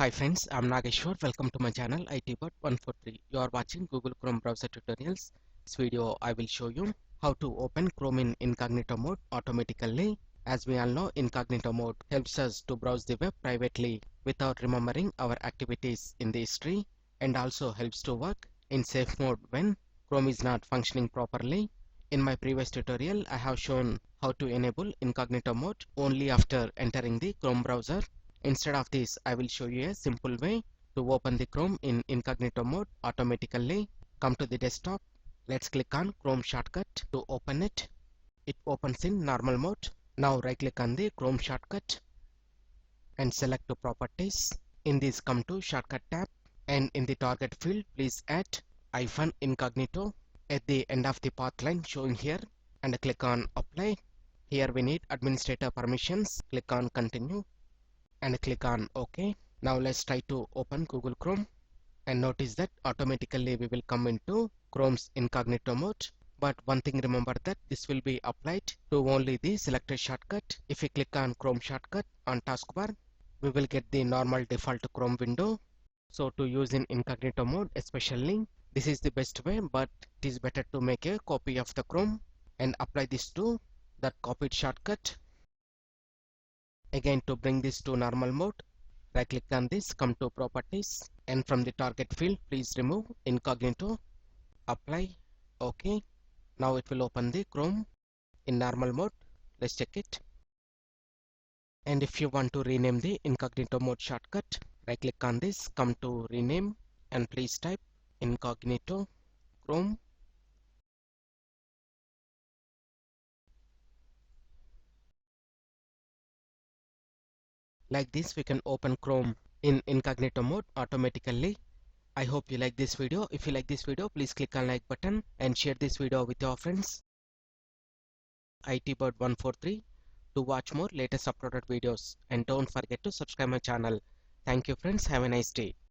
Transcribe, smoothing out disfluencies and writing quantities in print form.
Hi friends, I'm Nageshwar. Welcome to my channel ITbot143. You are watching Google Chrome browser tutorials. This video I will show you how to open Chrome in incognito mode automatically. As we all know, incognito mode helps us to browse the web privately without remembering our activities in the history, and also helps to work in safe mode when Chrome is not functioning properly. In my previous tutorial, I have shown how to enable incognito mode only after entering the Chrome browser. Instead of this, I will show you a simple way to open the Chrome in incognito mode automatically. Come to the desktop. Let's click on Chrome shortcut to open it. It opens in normal mode. Now right click on the Chrome shortcut and select to properties. In this, come to shortcut tab, and in the target field please add -incognito at the end of the path line shown here, and click on apply. Here we need administrator permissions. Click on continue and click on OK. Now let's try to open Google Chrome, and notice that automatically we will come into Chrome's incognito mode. But one thing, remember that this will be applied to only the selected shortcut. If we click on Chrome shortcut on taskbar, we will get the normal default Chrome window. So to use in incognito mode especially, this is the best way, but it is better to make a copy of the Chrome and apply this to that copied shortcut. Again, to bring this to normal mode, right click on this, come to properties, and from the target field please remove incognito, apply, OK. Now it will open the Chrome in normal mode. Let's check it. And if you want to rename the incognito mode shortcut, right click on this, come to rename, and please type incognito Chrome. Like this, we can open Chrome in incognito mode automatically. I hope you like this video. If you like this video, please click on like button and share this video with your friends. ITbot143 to watch more latest uploaded videos, and don't forget to subscribe my channel. Thank you friends, have a nice day.